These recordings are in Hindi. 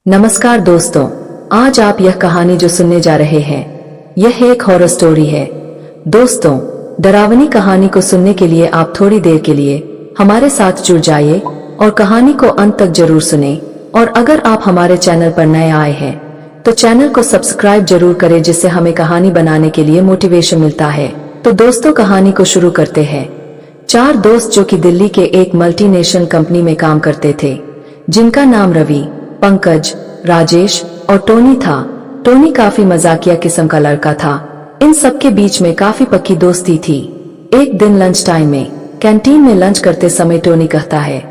नमस्कार दोस्तों, आज आप यह कहानी जो सुनने जा रहे हैं यह एक हॉरर स्टोरी है। दोस्तों, डरावनी कहानी को सुनने के लिए आप थोड़ी देर के लिए हमारे साथ जुड़ जाइए और कहानी को अंत तक जरूर सुने। और अगर आप हमारे चैनल पर नए आए हैं तो चैनल को सब्सक्राइब जरूर करें, जिससे हमें कहानी बनाने के लिए मोटिवेशन मिलता है। तो दोस्तों, कहानी को शुरू करते हैं। चार दोस्त जो कि दिल्ली के एक मल्टीनेशनल कंपनी में काम करते थे, जिनका नाम रवि, पंकज, राजेश और टोनी था। टोनी काफी मजाकिया किस्म का लड़का था। इन सबके बीच में काफी पक्की दोस्ती थी। एक दिन लंच टाइम में कैंटीन में लंच करते समय टोनी कहता है,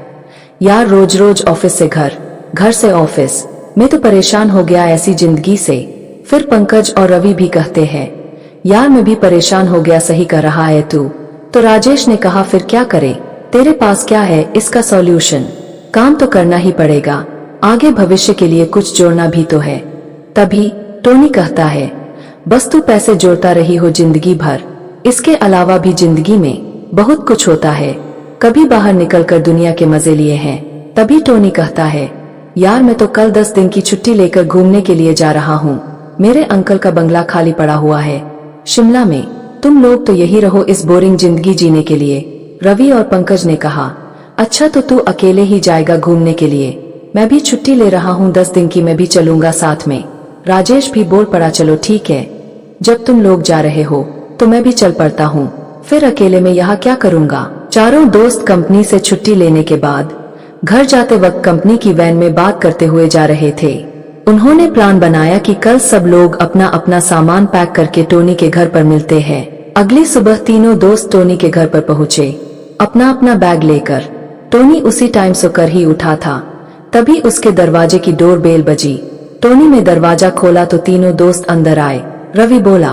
यार रोज रोज ऑफिस से घर, घर से ऑफिस, मैं तो परेशान हो गया ऐसी जिंदगी से। फिर पंकज और रवि भी कहते हैं, यार मैं भी परेशान हो गया, सही कर रहा है तू। तो राजेश ने कहा, फिर क्या करें, तेरे पास क्या है इसका सॉल्यूशन? काम तो करना ही पड़ेगा, आगे भविष्य के लिए कुछ जोड़ना भी तो है। तभी टोनी कहता है, बस तू पैसे जोड़ता रही हो जिंदगी भर, इसके अलावा भी जिंदगी में बहुत कुछ होता है, कभी बाहर निकलकर दुनिया के मजे लिए हैं। तभी टोनी कहता है, यार मैं तो कल 10 दिन की छुट्टी लेकर घूमने के लिए जा रहा हूँ। मेरे अंकल का बंगला खाली पड़ा हुआ है शिमला में, तुम लोग तो यही रहो इस बोरिंग जिंदगी जीने के लिए। रवि और पंकज ने कहा, अच्छा तो तू अकेले ही जाएगा घूमने के लिए? मैं भी छुट्टी ले रहा हूँ 10 दिन की, मैं भी चलूंगा साथ में। राजेश भी बोल पड़ा, चलो ठीक है, जब तुम लोग जा रहे हो तो मैं भी चल पड़ता हूँ, फिर अकेले में यहाँ क्या करूँगा। चारों दोस्त कंपनी से छुट्टी लेने के बाद घर जाते वक्त कंपनी की वैन में बात करते हुए जा रहे थे। उन्होंने प्लान बनाया कि कल सब लोग अपना अपना सामान पैक करके टोनी के घर पर मिलते हैं। अगली सुबह तीनों दोस्त टोनी के घर पर पहुँचे, अपना अपना बैग लेकर। टोनी उसी टाइम सोकर ही उठा था, तभी उसके दरवाजे की डोर बेल बजी। टोनी ने दरवाजा खोला तो तीनों दोस्त अंदर आए। रवि बोला,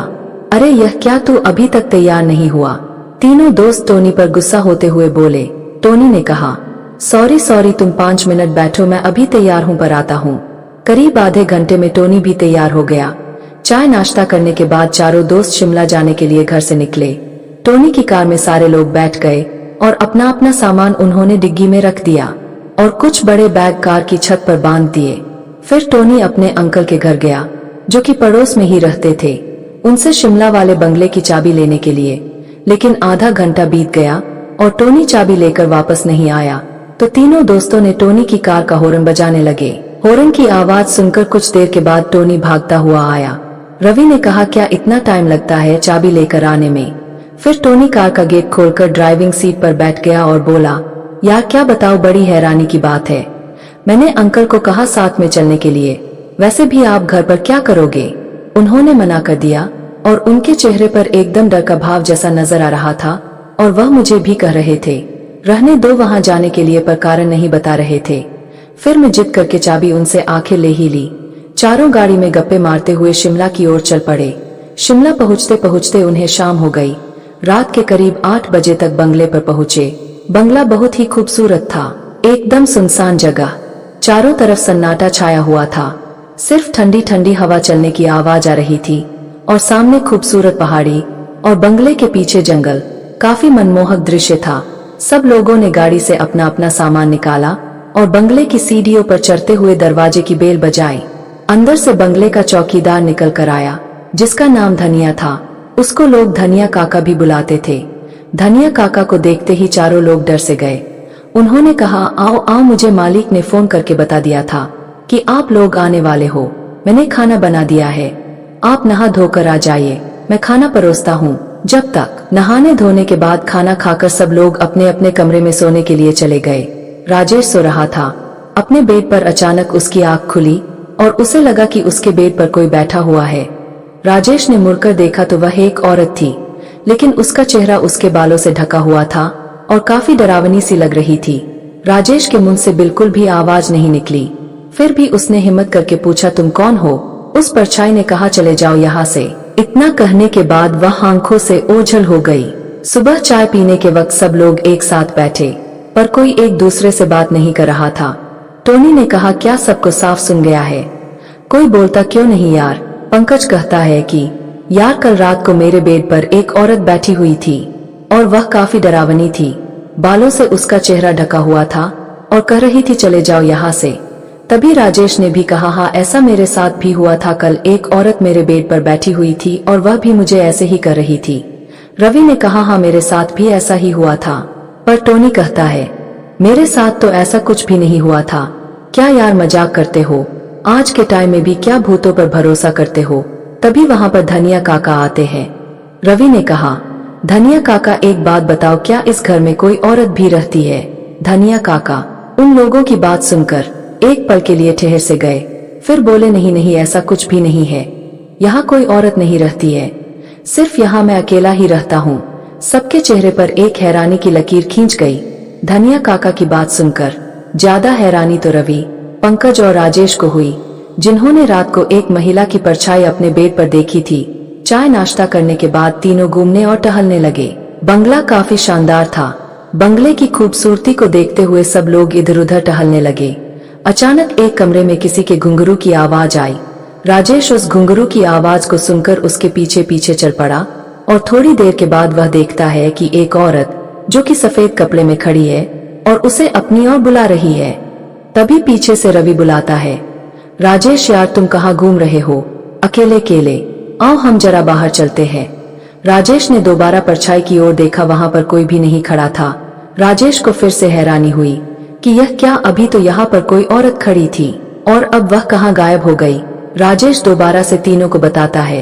अरे यह क्या, तू अभी तक तैयार नहीं हुआ? तीनों दोस्त टोनी पर गुस्सा होते हुए बोले। टोनी ने कहा, सॉरी सॉरी, तुम 5 मिनट बैठो, मैं अभी तैयार हूँ, पर आता हूँ। करीब आधे घंटे में टोनी भी तैयार हो गया। चाय नाश्ता करने के बाद चारों दोस्त शिमला जाने के लिए घर से निकले। टोनी की कार में सारे लोग बैठ गए और अपना अपना सामान उन्होंने डिग्गी में रख दिया और कुछ बड़े बैग कार की छत पर बांध दिए। फिर टोनी अपने अंकल के घर गया, जो कि पड़ोस में ही रहते थे, उनसे शिमला वाले बंगले की चाबी लेने के लिए। लेकिन आधा घंटा बीत गया और टोनी चाबी लेकर वापस नहीं आया। तो तीनों दोस्तों ने टोनी की कार का हॉर्न बजाने लगे। हॉर्न की आवाज सुनकर कुछ देर के बाद टोनी भागता हुआ आया। रवि ने कहा, क्या इतना टाइम लगता है चाबी लेकर आने में? फिर टोनी कार का गेट खोलकर ड्राइविंग सीट पर बैठ गया और बोला, यार क्या बताओ, बड़ी हैरानी की बात है। मैंने अंकल को कहा साथ में चलने के लिए, वैसे भी आप घर पर क्या करोगे? उन्होंने मना कर दिया और उनके चेहरे पर एकदम डर का भाव जैसा नजर आ रहा था। और वह मुझे भी कह रहे थे रहने दो वहां जाने के लिए, पर कारण नहीं बता रहे थे। फिर मैं जिद करके चाबी उनसे आखिर ले ही ली। चारों गाड़ी में गप्पे मारते हुए शिमला की ओर चल पड़े। शिमला पहुँचते पहुँचते उन्हें शाम हो गई। रात के करीब 8 बजे तक बंगले पर पहुँचे। बंगला बहुत ही खूबसूरत था, एकदम सुनसान जगह, चारों तरफ सन्नाटा छाया हुआ था, सिर्फ ठंडी ठंडी हवा चलने की आवाज आ रही थी और सामने खूबसूरत पहाड़ी और बंगले के पीछे जंगल। काफी मनमोहक दृश्य था। सब लोगों ने गाड़ी से अपना अपना सामान निकाला और बंगले की सीढ़ियों पर चढ़ते हुए दरवाजे की बेल बजाई। अंदर से बंगले का चौकीदार निकल कर आया, जिसका नाम धनिया था। उसको लोग धनिया काका भी बुलाते थे। धनिया काका को देखते ही चारों लोग डर से गए। उन्होंने कहा, आओ आओ, मुझे मालिक ने फोन करके बता दिया था कि आप लोग आने वाले हो। मैंने खाना बना दिया है, आप नहा धोकर आ जाइए, मैं खाना परोसता हूँ। जब तक नहाने धोने के बाद खाना खाकर सब लोग अपने अपने कमरे में सोने के लिए चले गए। राजेश सो रहा था अपने बेड पर। अचानक उसकी आंख खुली और उसे लगा कि उसके बेड पर कोई बैठा हुआ है। राजेश ने मुड़कर देखा तो वह एक औरत थी, लेकिन उसका चेहरा उसके बालों से ढका हुआ था और काफी डरावनी सी लग रही थी। राजेश के मुंह से बिल्कुल भी आवाज नहीं निकली। फिर भी उसने हिम्मत करके पूछा, तुम कौन हो? उस परछाई ने कहा, चले जाओ यहाँ से। इतना कहने के बाद वह आंखों से ओझल हो गई। सुबह चाय पीने के वक्त सब लोग एक साथ बैठे, पर कोई एक दूसरे से बात नहीं कर रहा था। टोनी ने कहा, क्या सबको साफ सुन गया है? कोई बोलता क्यों नहीं यार? पंकज कहता है कि यार कल रात को मेरे बेड पर एक औरत बैठी हुई थी और वह काफी डरावनी थी। बालों से उसका चेहरा ढका हुआ था और कह रही थी, चले जाओ यहाँ से। तभी राजेश ने भी कहा, हाँ ऐसा मेरे साथ भी हुआ था। कल एक औरत मेरे बेड पर बैठी हुई थी और वह भी मुझे ऐसे ही कर रही थी। रवि ने कहा, हाँ मेरे साथ भी ऐसा ही हुआ था। पर टोनी कहता है, मेरे साथ तो ऐसा कुछ भी नहीं हुआ था। क्या यार मजाक करते हो? आज के टाइम में भी क्या भूतों पर भरोसा करते हो? तभी वहां पर धनिया काका आते हैं। रवि ने कहा, धनिया काका एक बात बताओ, क्या इस घर में कोई औरत भी रहती है? धनिया काका उन लोगों की बात सुनकर एक पल के लिए ठहर से गए, फिर बोले, नहीं नहीं ऐसा कुछ भी नहीं है, यहाँ कोई औरत नहीं रहती है, सिर्फ यहाँ मैं अकेला ही रहता हूँ। सबके चेहरे पर एक हैरानी की लकीर खींच गई। धनिया काका की बात सुनकर ज्यादा हैरानी तो रवि, पंकज और राजेश को हुई, जिन्होंने रात को एक महिला की परछाई अपने बेड पर देखी थी। चाय नाश्ता करने के बाद तीनों घूमने और टहलने लगे। बंगला काफी शानदार था। बंगले की खूबसूरती को देखते हुए सब लोग इधर उधर टहलने लगे। अचानक एक कमरे में किसी के घुंघरू की आवाज आई। राजेश उस घुंघरू की आवाज को सुनकर उसके पीछे पीछे चल पड़ा और थोड़ी देर के बाद वह देखता है कि एक औरत जो कि सफेद कपड़े में खड़ी है और उसे अपनी ओर बुला रही है। तभी पीछे से रवि बुलाता है, राजेश यार तुम कहाँ घूम रहे हो अकेले अकेले? आओ हम जरा बाहर चलते हैं। राजेश ने दोबारा परछाई की ओर देखा, वहां पर कोई भी नहीं खड़ा था। राजेश को फिर से हैरानी हुई कि यह क्या, अभी तो यहाँ पर कोई औरत खड़ी थी और अब वह कहाँ गायब हो गई। राजेश दोबारा से तीनों को बताता है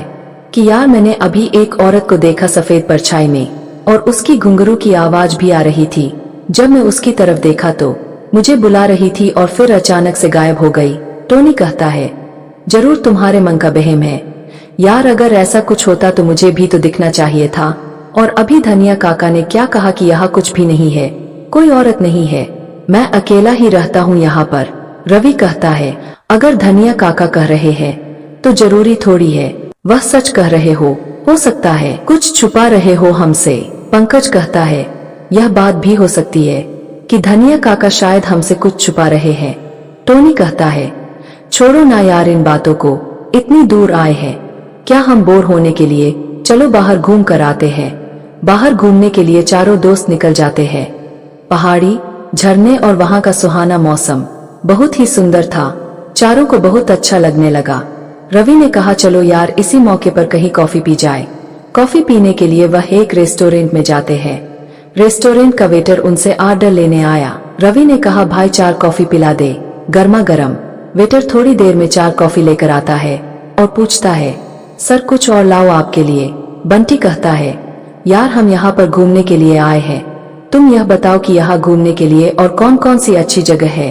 कि यार मैंने अभी एक औरत को देखा सफेद परछाई में और उसकी घुंघरू की आवाज भी आ रही थी। जब मैं उसकी तरफ देखा तो मुझे बुला रही थी और फिर अचानक से गायब हो गई। टोनी कहता है, जरूर तुम्हारे मन का बहम है यार, अगर ऐसा कुछ होता तो मुझे भी तो दिखना चाहिए था। और अभी धनिया काका ने क्या कहा कि यहाँ कुछ भी नहीं है, कोई औरत नहीं है, मैं अकेला ही रहता हूँ यहाँ पर। रवि कहता है, अगर धनिया काका कह रहे हैं तो जरूरी थोड़ी है वह सच कह रहे हो सकता है कुछ छुपा रहे हो हमसे। पंकज कहता है, यह बात भी हो सकती है कि धनिया काका शायद हमसे कुछ छुपा रहे हैं। टोनी कहता है, छोड़ो ना यार इन बातों को, इतनी दूर आए हैं, क्या हम बोर होने के लिए? चलो बाहर घूम कर आते हैं। बाहर घूमने के लिए चारों दोस्त निकल जाते हैं। पहाड़ी, झरने और वहां का सुहाना मौसम बहुत ही सुंदर था। चारों को बहुत अच्छा लगने लगा। रवि ने कहा, चलो यार इसी मौके पर कहीं कॉफी पी जाए। कॉफी पीने के लिए वह एक रेस्टोरेंट में जाते हैं। रेस्टोरेंट का वेटर उनसे ऑर्डर लेने आया। रवि ने कहा, भाई 4 कॉफी पिला दे, गर्मा गर्म। वेटर थोड़ी देर में 4 कॉफी लेकर आता है और पूछता है, सर कुछ और लाओ आपके लिए। बंटी कहता है, यार हम यहाँ पर घूमने के लिए आए हैं, तुम यह बताओ कि यहाँ घूमने के लिए और कौन कौन सी अच्छी जगह है।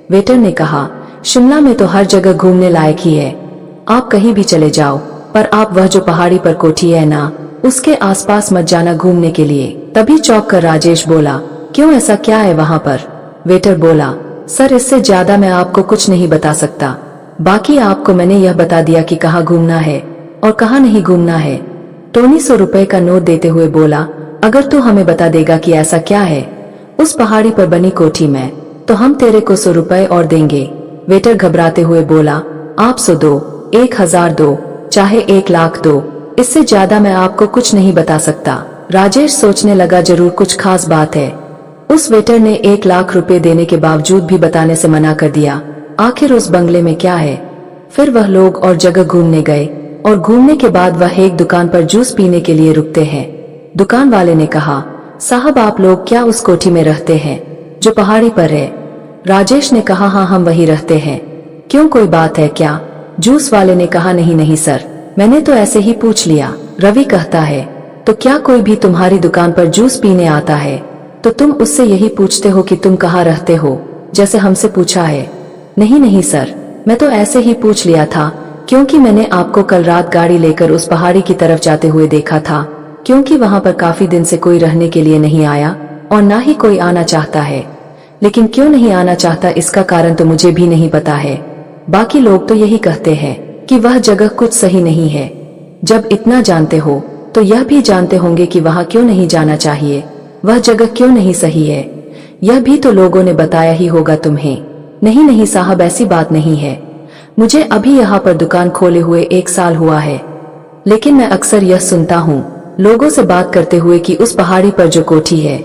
वेटर ने कहा, शिमला में तो हर जगह घूमने लायक ही है, आप कहीं भी चले जाओ, पर आप वह जो पहाड़ी पर कोठी है ना, उसके आसपास मत जाना घूमने के लिए। तभी चौंक कर राजेश बोला, क्यों ऐसा क्या है वहाँ पर? वेटर बोला, सर इससे ज्यादा मैं आपको कुछ नहीं बता सकता, बाकी आपको मैंने यह बता दिया कि कहाँ घूमना है और कहाँ नहीं घूमना है। टोनी 100 रुपए का नोट देते हुए बोला, अगर तू हमें बता देगा कि ऐसा क्या है उस पहाड़ी पर बनी कोठी में, तो हम तेरे को 100 रुपए और देंगे। वेटर घबराते हुए बोला, आप 100 दो, 1000 दो, चाहे 1 लाख दो, इससे ज्यादा मैं आपको कुछ नहीं बता सकता। राजेश सोचने लगा, जरूर कुछ खास बात है। उस वेटर ने 1 लाख रुपए देने के बावजूद भी बताने से मना कर दिया। आखिर उस बंगले में क्या है? फिर वह लोग और जगह घूमने गए और घूमने के बाद वह एक दुकान पर जूस पीने के लिए रुकते हैं। दुकान वाले ने कहा, साहब आप लोग क्या उस कोठी में रहते हैं जो पहाड़ी पर है? राजेश ने कहा, हाँ हम वही रहते हैं। क्यों कोई बात है क्या? जूस वाले ने कहा, नहीं नहीं सर, मैंने तो ऐसे ही पूछ लिया। रवि कहता है, तो क्या कोई भी तुम्हारी दुकान पर जूस पीने आता है तो तुम उससे यही पूछते हो कि तुम कहाँ रहते हो, जैसे हमसे पूछा है? नहीं नहीं सर, मैं तो ऐसे ही पूछ लिया था क्योंकि मैंने आपको कल रात गाड़ी लेकर उस पहाड़ी की तरफ जाते हुए देखा था, क्योंकि वहां पर काफी दिन से कोई रहने के लिए नहीं आया और ना ही कोई आना चाहता है। लेकिन क्यों नहीं आना चाहता इसका कारण तो मुझे भी नहीं पता है। बाकी लोग तो यही कहते हैं कि वह जगह कुछ सही नहीं है। जब इतना जानते हो तो यह भी जानते होंगे कि वहां क्यों नहीं जाना चाहिए, वह जगह क्यों नहीं सही है, यह भी तो लोगों ने बताया ही होगा तुम्हें। नहीं नहीं साहब, ऐसी बात नहीं है, मुझे अभी यहाँ पर दुकान खोले हुए 1 साल हुआ है, लेकिन मैं अक्सर यह सुनता हूँ लोगों से बात करते हुए कि उस पहाड़ी पर जो कोठी है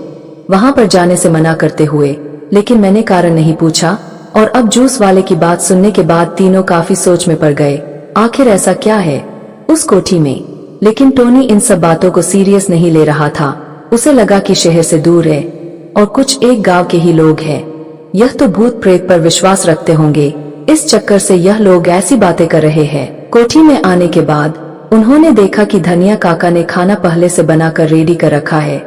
वहां पर जाने से मना करते हुए, लेकिन मैंने कारण नहीं पूछा और अब जूस वाले की बात सुनने के बाद तीनों काफी सोच में पड़ गए। आखिर ऐसा क्या है उस कोठी में? लेकिन टोनी इन सब बातों को सीरियस नहीं ले रहा था। उसे लगा कि शहर से दूर है और कुछ एक गांव के ही लोग हैं। यह तो भूत प्रेत पर विश्वास रखते होंगे, इस चक्कर से यह लोग ऐसी बातें कर रहे हैं। कोठी में आने के बाद उन्होंने देखा कि धनिया काका ने खाना पहले से बनाकर रेडी कर रखा है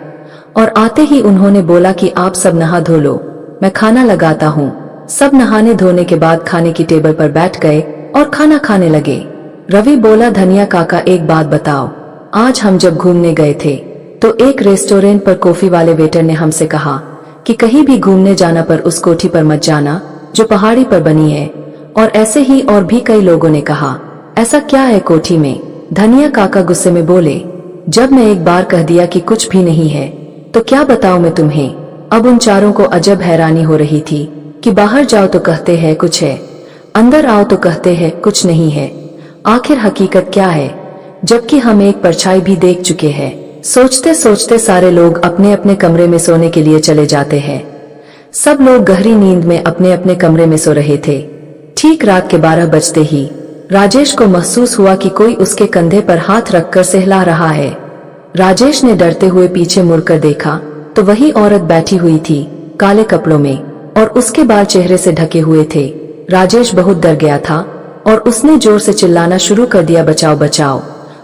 और आते ही उन्होंने बोला कि आप सब नहा धो लो, मैं खाना लगाता हूँ। सब नहाने धोने के बाद खाने की टेबल पर बैठ गए और खाना खाने लगे। रवि बोला, धनिया काका एक बात बताओ, आज हम जब घूमने गए थे तो एक रेस्टोरेंट पर कॉफी वाले वेटर ने हमसे कहा कि कहीं भी घूमने जाना पर उस कोठी पर मत जाना जो पहाड़ी पर बनी है, और ऐसे ही और भी कई लोगों ने कहा। ऐसा क्या है कोठी में? धनिया काका गुस्से में बोले, जब मैं एक बार कह दिया कि कुछ भी नहीं है तो क्या बताऊं मैं तुम्हें। अब उन चारों को अजब हैरानी हो रही थी कि बाहर जाओ तो कहते हैं कुछ है, अंदर आओ तो कहते हैं कुछ नहीं है। आखिर हकीकत क्या है, जबकि हम एक परछाई भी देख चुके हैं। सोचते सोचते सारे लोग अपने अपने कमरे में सोने के लिए चले जाते हैं। सब लोग गहरी नींद में अपने अपने कमरे में सो रहे थे। ठीक रात के 12 बजते ही राजेश को महसूस हुआ कि कोई उसके कंधे पर हाथ रखकर सहला रहा है। राजेश ने डरते हुए पीछे मुड़कर देखा तो वही औरत बैठी हुई थी, काले कपड़ों में, और उसके बाल चेहरे से ढके हुए थे। राजेश बहुत डर गया था और उसने जोर से चिल्लाना शुरू कर दिया, बचाओ बचाओ।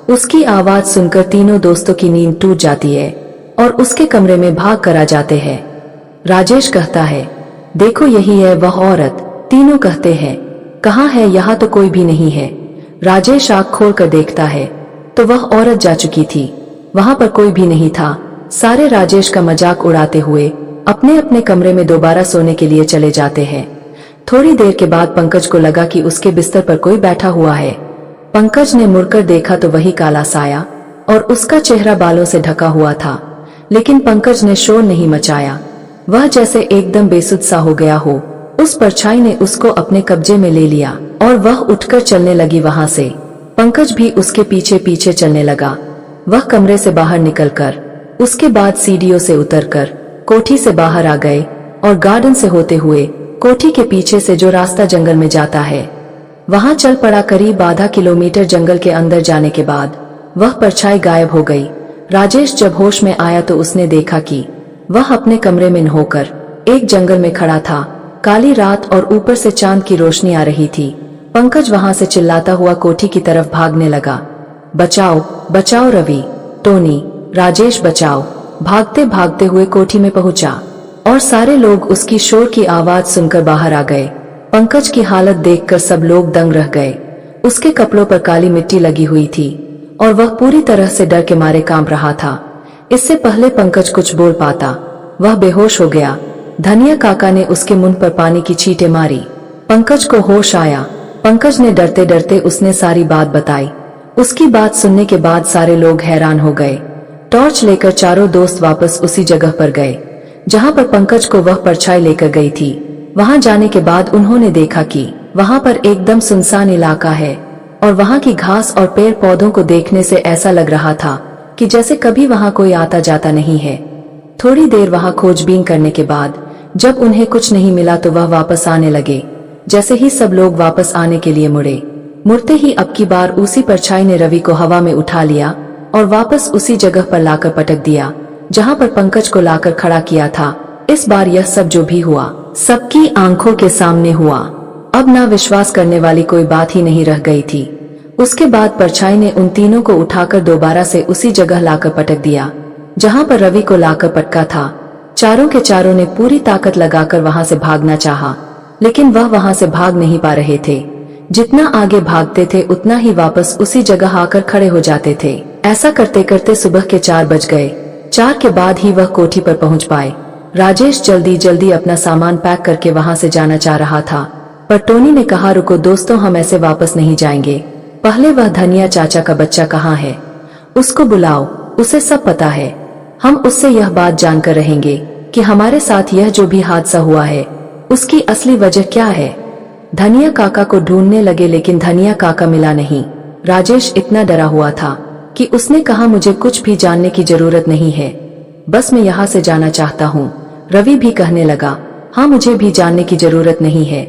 उसकी आवाज सुनकर तीनों दोस्तों की नींद टूट जाती है और उसके कमरे में भाग कर आ जाते हैं। राजेश कहता है, देखो यही है वह औरत। तीनों कहते हैं, कहाँ है? यहाँ तो कोई भी नहीं है। राजेश आँख खोल कर देखता है तो वह औरत जा चुकी थी, वहां पर कोई भी नहीं था। सारे राजेश का मजाक उड़ाते हुए अपने अपने कमरे में दोबारा सोने के लिए चले जाते हैं। थोड़ी देर के बाद पंकज को लगा कि उसके बिस्तर पर कोई बैठा हुआ है। पंकज ने मुड़कर देखा तो वही काला साया और उसका चेहरा बालों से ढका हुआ था, लेकिन पंकज ने शोर नहीं मचाया। वह जैसे एकदम बेसुध सा हो गया हो। उस परछाई ने उसको अपने कब्जे में ले लिया और वह उठकर चलने लगी वहां से। पंकज भी उसके पीछे पीछे चलने लगा। वह कमरे से बाहर निकलकर उसके बाद सीढ़ियों से उतरकर कोठी से बाहर आ गए और गार्डन से होते हुए कोठी के पीछे से जो रास्ता जंगल में जाता है वहां चल पड़ा। करीब आधा किलोमीटर जंगल के अंदर जाने के बाद वह परछाई गायब हो गई। राजेश जब होश में आया तो उसने देखा कि वह अपने कमरे में होकर एक जंगल में खड़ा था। काली रात और ऊपर से चांद की रोशनी आ रही थी। पंकज वहां से चिल्लाता हुआ कोठी की तरफ भागने लगा, बचाओ बचाओ रवि, टोनी, राजेश बचाओ। भागते भागते हुए कोठी में पहुंचा और सारे लोग उसकी शोर की आवाज सुनकर बाहर आ गए। पंकज की हालत देखकर सब लोग दंग रह गए। उसके कपड़ों पर काली मिट्टी लगी हुई थी और वह पूरी तरह से डर के मारे कांप रहा था। इससे पहले पंकज कुछ बोल पाता वह बेहोश हो गया। धनिया काका ने उसके मुंह पर पानी की छींटे मारी। पंकज को होश आया। पंकज ने डरते डरते उसने सारी बात बताई। उसकी बात सुनने के बाद सारे लोग हैरान हो गए। टॉर्च लेकर चारों दोस्त वापस उसी जगह पर गए जहां पर पंकज को वह परछाई लेकर गई थी। वहां जाने के बाद उन्होंने देखा कि वहां पर एकदम सुनसान इलाका है और वहां की घास और पेड़ पौधों को देखने से ऐसा लग रहा था कि जैसे कभी वहां कोई आता जाता नहीं है। थोड़ी देर वहां खोजबीन करने के बाद जब उन्हें कुछ नहीं मिला तो वह वापस आने लगे। जैसे ही सब लोग वापस आने के लिए मुड़ते ही अब की बार उसी परछाई ने रवि को हवा में उठा लिया और वापस उसी जगह पर लाकर पटक दिया जहां पर पंकज को लाकर खड़ा किया था। इस बार यह सब जो भी हुआ सबकी आंखों के सामने हुआ। अब ना विश्वास करने वाली कोई बात ही नहीं रह गई थी। उसके बाद परछाई ने उन तीनों को उठाकर दोबारा से उसी जगह लाकर पटक दिया जहां पर रवि को लाकर पटका था। चारों के चारों ने पूरी ताकत लगाकर वहां से भागना चाहा, लेकिन वह वहां से भाग नहीं पा रहे थे। जितना आगे भागते थे उतना ही वापस उसी जगह आकर खड़े हो जाते थे। ऐसा करते करते सुबह के 4 बज गए। 4 के बाद ही वह कोठी पर पहुंच पाए। राजेश जल्दी जल्दी अपना सामान पैक करके वहां से जाना चाह रहा था, पर टोनी ने कहा, रुको दोस्तों, हम ऐसे वापस नहीं जाएंगे। पहले वह धनिया चाचा का बच्चा कहाँ है, उसको बुलाओ, उसे सब पता है। हम उससे यह बात जानकर रहेंगे कि हमारे साथ यह जो भी हादसा हुआ है उसकी असली वजह क्या है। धनिया काका को ढूंढने लगे लेकिन धनिया काका मिला नहीं। राजेश इतना डरा हुआ था कि उसने कहा, मुझे कुछ भी जानने की जरूरत नहीं है, बस मैं यहाँ से जाना चाहता हूँ। रवि भी कहने लगा, हाँ मुझे भी जानने की जरूरत नहीं है,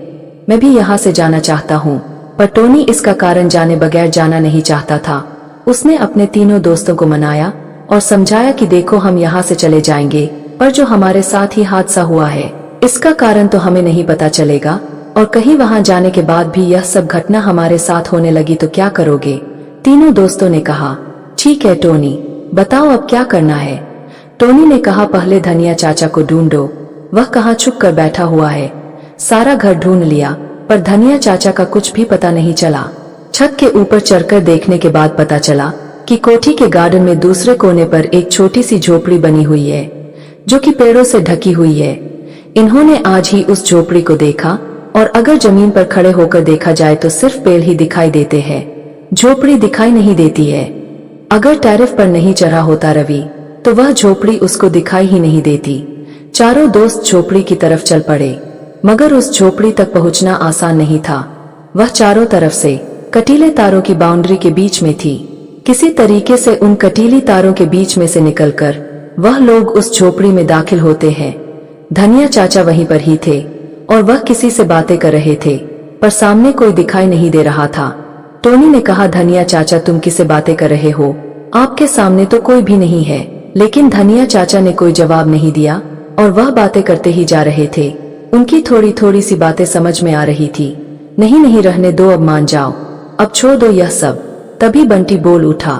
मैं भी यहाँ से जाना चाहता हूँ। पर टोनी इसका कारण जाने बगैर जाना नहीं चाहता था। उसने अपने तीनों दोस्तों को मनाया और समझाया कि देखो हम यहाँ से चले जाएंगे, पर जो हमारे साथ ही हादसा हुआ है इसका कारण तो हमें नहीं पता चलेगा, और कहीं वहाँ जाने के बाद भी यह सब घटना हमारे साथ होने लगी तो क्या करोगे? तीनों दोस्तों ने कहा ठीक है टोनी, बताओ अब क्या करना है। टोनी ने कहा पहले धनिया चाचा को ढूंढो, वह कहाँ छुप कर बैठा हुआ है। सारा घर ढूंढ लिया पर धनिया चाचा का कुछ भी पता नहीं चला। छत के ऊपर चढ़कर देखने के बाद पता चला कि कोठी के गार्डन में दूसरे कोने पर एक छोटी सी झोपड़ी बनी हुई है जो कि पेड़ों से ढकी हुई है। इन्होंने आज ही उस झोपड़ी को देखा और अगर जमीन पर खड़े होकर देखा जाए तो सिर्फ पेड़ ही दिखाई देते हैं, झोपड़ी दिखाई नहीं देती है। अगर टेरेस पर नहीं चढ़ा होता रवि तो वह झोपड़ी उसको दिखाई ही नहीं देती। चारों दोस्त झोपड़ी की तरफ चल पड़े, मगर उस झोपड़ी तक पहुंचना आसान नहीं था। वह चारों तरफ से कटीले तारों की बाउंड्री के बीच में थी। किसी तरीके से उन कटीली तारों के बीच में से निकलकर वह लोग उस झोपड़ी में दाखिल होते हैं। धनिया चाचा वहीं पर ही थे और वह किसी से बातें कर रहे थे, पर सामने कोई दिखाई नहीं दे रहा था। टोनी ने कहा धनिया चाचा तुम किससे बातें कर रहे हो? आपके सामने तो कोई भी नहीं है। लेकिन धनिया चाचा ने कोई जवाब नहीं दिया और वह बातें करते ही जा रहे थे। उनकी थोड़ी थोड़ी सी बातें समझ में आ रही थी। नहीं नहीं रहने दो, अब मान जाओ, अब छोड़ दो यह सब। तभी बंटी बोल उठा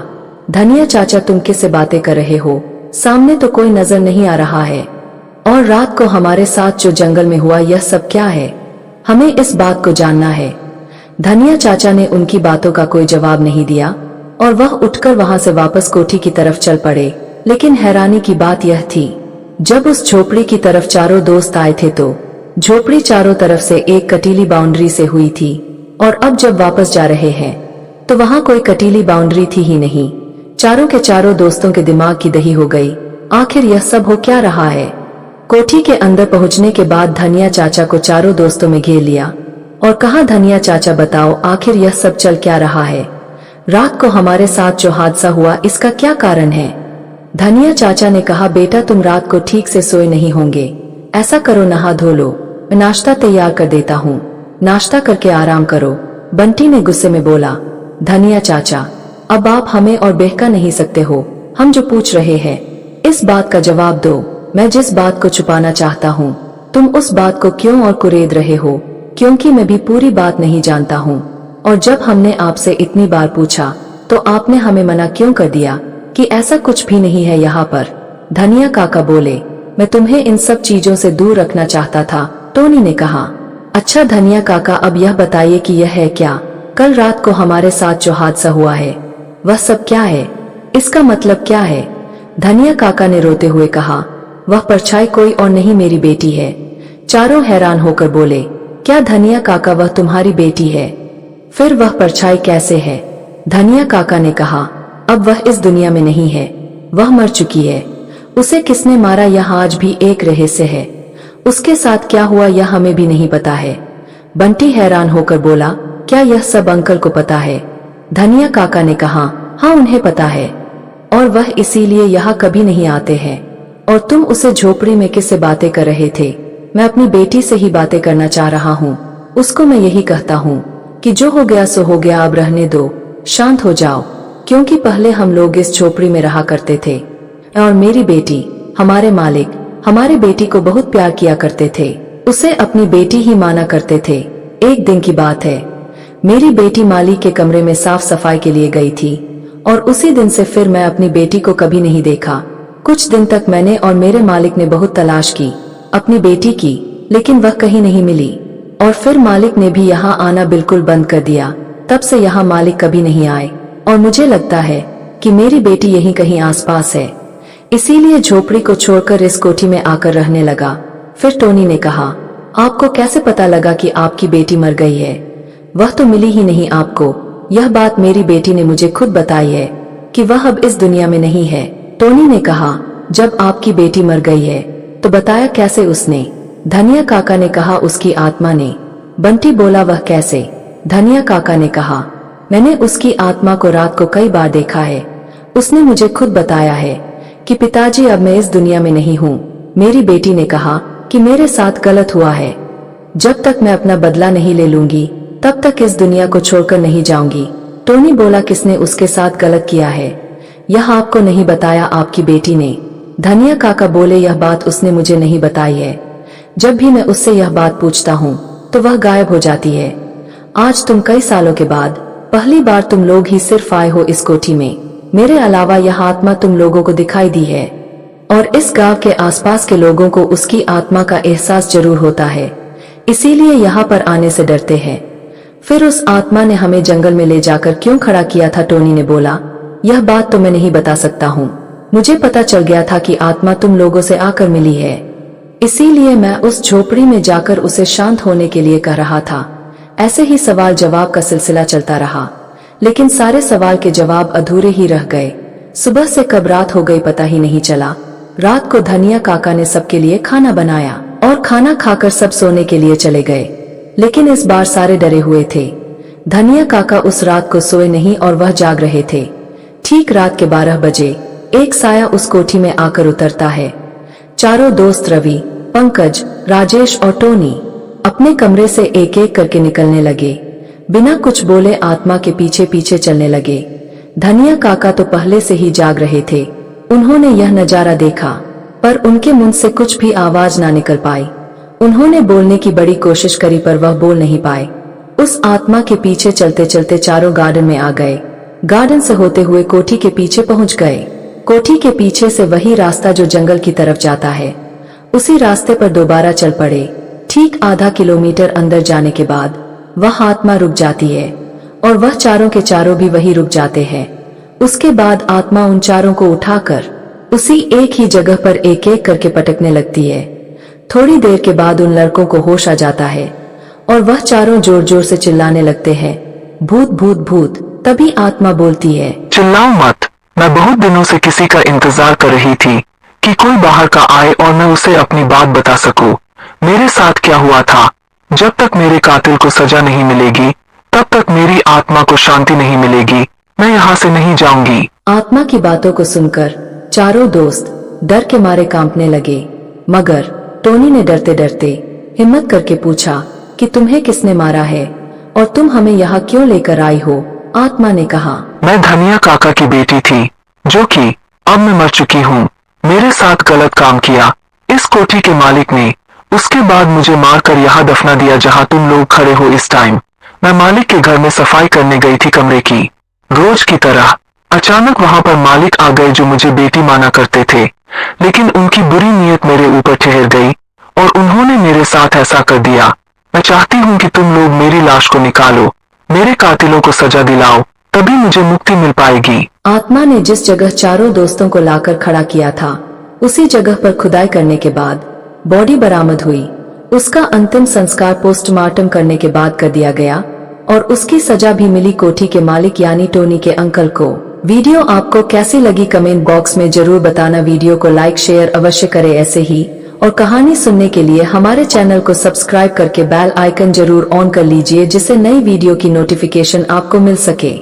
धनिया चाचा तुम किससे बातें कर रहे हो? सामने तो कोई नजर नहीं आ रहा है, और रात को हमारे साथ जो जंगल में हुआ यह सब क्या है? हमें इस बात को जानना है। धनिया चाचा ने उनकी बातों का कोई जवाब नहीं दिया और वह उठकर वहां से वापस कोठी की तरफ चल पड़े। लेकिन हैरानी की बात यह थी, जब उस झोपड़ी की तरफ चारों दोस्त आए थे तो झोपड़ी चारों तरफ से एक कटीली बाउंड्री से हुई थी, और अब जब वापस जा रहे हैं तो वहां कोई कटीली बाउंड्री थी ही नहीं। चारों के चारों दोस्तों के दिमाग की दही हो गई, आखिर यह सब हो क्या रहा है? कोठी के अंदर पहुंचने के बाद धनिया चाचा को चारों दोस्तों में घेर लिया और कहा धनिया चाचा बताओ आखिर यह सब चल क्या रहा है? रात को हमारे साथ जो हादसा हुआ इसका क्या कारण है? धनिया चाचा ने कहा बेटा तुम रात को ठीक से सोए नहीं होंगे, ऐसा करो नहा धो लो, मैं नाश्ता तैयार कर देता हूँ, नाश्ता करके आराम करो। बंटी ने गुस्से में बोला धनिया चाचा अब आप हमें और बहका नहीं सकते हो, हम जो पूछ रहे हैं इस बात का जवाब दो। मैं जिस बात को छुपाना चाहता हूँ तुम उस बात को क्यों और कुरेद रहे हो? क्योंकि मैं भी पूरी बात नहीं जानता हूँ, और जब हमने आपसे इतनी बार पूछा तो आपने हमें मना क्यों कर दिया कि ऐसा कुछ भी नहीं है यहाँ पर? धनिया काका बोले मैं तुम्हें इन सब चीजों से दूर रखना चाहता था। टोनी ने कहा अच्छा धनिया काका अब यह बताइए कि यह है क्या? कल रात को हमारे साथ जो हादसा हुआ है वह सब क्या है? इसका मतलब क्या है? धनिया काका ने रोते हुए कहा वह परछाई कोई और नहीं मेरी बेटी है। चारों हैरान होकर बोले क्या धनिया काका वह तुम्हारी बेटी है? फिर वह परछाई कैसे है? धनिया काका ने कहा अब वह इस दुनिया में नहीं है, वह मर चुकी है। उसे किसने मारा यह आज भी एक रहस्य है। उसके साथ क्या हुआ यह हमें भी नहीं पता है। बंटी हैरान होकर बोला क्या यह सब अंकल को पता है? धनिया काका ने कहा हाँ उन्हें पता है, और वह इसीलिए यहाँ कभी नहीं आते हैं। और तुम उसे झोपड़ी में किससे बातें कर रहे थे? मैं अपनी बेटी से ही बातें करना चाह रहा हूँ। उसको मैं यही कहता हूँ कि जो हो गया सो हो गया, अब रहने दो, शांत हो जाओ। क्योंकि पहले हम लोग इस झोपड़ी में रहा करते थे और मेरी बेटी, हमारे मालिक हमारे बेटी को बहुत प्यार किया करते थे, उसे अपनी बेटी ही माना करते थे। एक दिन की बात है, मेरी बेटी माली के कमरे में साफ सफाई के लिए गई थी और उसी दिन से फिर मैं अपनी बेटी को कभी नहीं देखा। कुछ दिन तक मैंने और मेरे मालिक ने बहुत तलाश की अपनी बेटी की, लेकिन वह कहीं नहीं मिली। और फिर मालिक ने भी यहाँ आना बिल्कुल बंद कर दिया। तब से यहाँ मालिक कभी नहीं आए और मुझे लगता है कि मेरी बेटी यहीं कहीं आसपास है, इसीलिए झोपड़ी को छोड़कर इस कोठी में आकर रहने लगा। फिर टोनी ने कहा आपको कैसे पता लगा कि आपकी बेटी मर गई है? वह तो मिली ही नहीं आपको। यह बात मेरी बेटी ने मुझे खुद बताई है कि वह अब इस दुनिया में नहीं है। टोनी ने कहा जब आपकी बेटी मर गई है तो बताया कैसे उसने? धनिया काका ने कहा उसकी आत्मा ने। बंटी बोला वह कैसे? धनिया काका ने कहा मैंने उसकी आत्मा को रात को कई बार देखा है। उसने मुझे खुद बताया है कि पिताजी अब मैं इस दुनिया में नहीं हूँ। मेरी बेटी ने कहा कि मेरे साथ गलत हुआ है। जब तक मैं अपना बदला नहीं ले लूंगी तब तक इस दुनिया को छोड़कर नहीं जाऊंगी। टोनी बोला, किसने उसके साथ गलत किया है? यह आपको नहीं बताया, आपकी बेटी ने। धनिया काका बोले, यह बात उसने मुझे नहीं बताई है। जब भी मैं उससे यह बात पूछता हूँ तो वह गायब हो जाती है। आज तुम कई सालों के बाद पहली बार तुम लोग ही सिर्फ आए हो इस कोठी में। मेरे अलावा यह आत्मा तुम लोगों को दिखाई दी है और इस गांव के आसपास के लोगों को उसकी आत्मा का एहसास जरूर होता है, इसीलिए यहाँ पर आने से डरते हैं। फिर उस आत्मा ने हमें जंगल में ले जाकर क्यों खड़ा किया था? टोनी ने बोला, यह बात तो मैं नहीं बता सकता हूँ। मुझे पता चल गया था कि आत्मा तुम लोगों से आकर मिली है, इसीलिए मैं उस झोपड़ी में जाकर उसे शांत होने के लिए कह रहा था। ऐसे ही सवाल जवाब का सिलसिला चलता रहा, लेकिन सारे सवाल के जवाब अधूरे ही रह गए। सुबह से कब रात हो गई पता ही नहीं चला। रात को धनिया काका ने सबके लिए खाना बनाया और खाना खाकर सब सोने के लिए चले गए, लेकिन इस बार सारे डरे हुए थे। धनिया काका उस रात को सोए नहीं और वह जाग रहे थे। ठीक रात के 12 बजे एक साया उस कोठी में आकर उतरता है। चारों दोस्त रवि, पंकज, राजेश और टोनी अपने कमरे से एक एक करके निकलने लगे। बिना कुछ बोले आत्मा के पीछे पीछे चलने लगे। धनिया काका तो पहले से ही जाग रहे थे। उन्होंने यह नजारा देखा पर उनके मुंह से कुछ भी आवाज ना निकल पाई। उन्होंने बोलने की बड़ी कोशिश करी पर वह बोल नहीं पाए। उस आत्मा के पीछे चलते चलते चारों गार्डन में आ गए। गार्डन से होते हुए कोठी के पीछे पहुंच गए। कोठी के पीछे से वही रास्ता जो जंगल की तरफ जाता है, उसी रास्ते पर दोबारा चल पड़े। ठीक आधा किलोमीटर अंदर जाने के बाद वह आत्मा रुक जाती है और वह चारों के चारों भी वही रुक जाते हैं। उसके बाद आत्मा उन चारों को उठाकर उसी एक ही जगह पर एक एक करके पटकने लगती है। थोड़ी देर के बाद उन लड़कों को होश आ जाता है और वह चारों जोर जोर से चिल्लाने लगते हैं, भूत भूत भूत। तभी आत्मा बोलती है, चिल्लाओ मत, मैं बहुत दिनों से किसी का इंतजार कर रही थी कि कोई बाहर का आए और मैं उसे अपनी बात बता सकूं। मेरे साथ क्या हुआ था। जब तक मेरे कातिल को सजा नहीं मिलेगी तब तक मेरी आत्मा को शांति नहीं मिलेगी। मैं यहाँ से नहीं जाऊंगी। आत्मा की बातों को सुनकर चारों दोस्त डर के मारे कांपने लगे, मगर टोनी ने डरते डरते हिम्मत करके पूछा कि तुम्हें किसने मारा है और तुम हमें यहाँ क्यों लेकर आई हो? आत्मा ने कहा, मैं धनिया काका की बेटी थी, जो कि अब मैं मर चुकी हूँ। मेरे साथ गलत काम किया इस कोठी के मालिक ने। उसके बाद मुझे मारकर यहाँ दफना दिया जहाँ तुम लोग खड़े हो इस टाइम। मैं मालिक के घर में सफाई करने गई थी कमरे की, रोज की तरह। अचानक वहाँ पर मालिक आ गए जो मुझे बेटी माना करते थे, लेकिन उनकी बुरी नीयत मेरे ऊपर ठहर गई और उन्होंने मेरे साथ ऐसा कर दिया। मैं चाहती हूँ कि तुम लोग मेरी लाश को निकालो, मेरे कातिलों को सजा दिलाओ, तभी मुझे मुक्ति मिल पाएगी। आत्मा ने जिस जगह चारों दोस्तों को लाकर खड़ा किया था, उसी जगह पर खुदाई करने के बाद बॉडी बरामद हुई। उसका अंतिम संस्कार पोस्टमार्टम करने के बाद कर दिया गया और उसकी सजा भी मिली कोठी के मालिक यानी टोनी के अंकल को। वीडियो आपको कैसी लगी कमेंट बॉक्स में जरूर बताना। वीडियो को लाइक शेयर अवश्य करें ऐसे ही और कहानी सुनने के लिए हमारे चैनल को सब्सक्राइब करके बेल आइकन जरूर ऑन कर लीजिए, जिससे नई वीडियो की नोटिफिकेशन आपको मिल सके।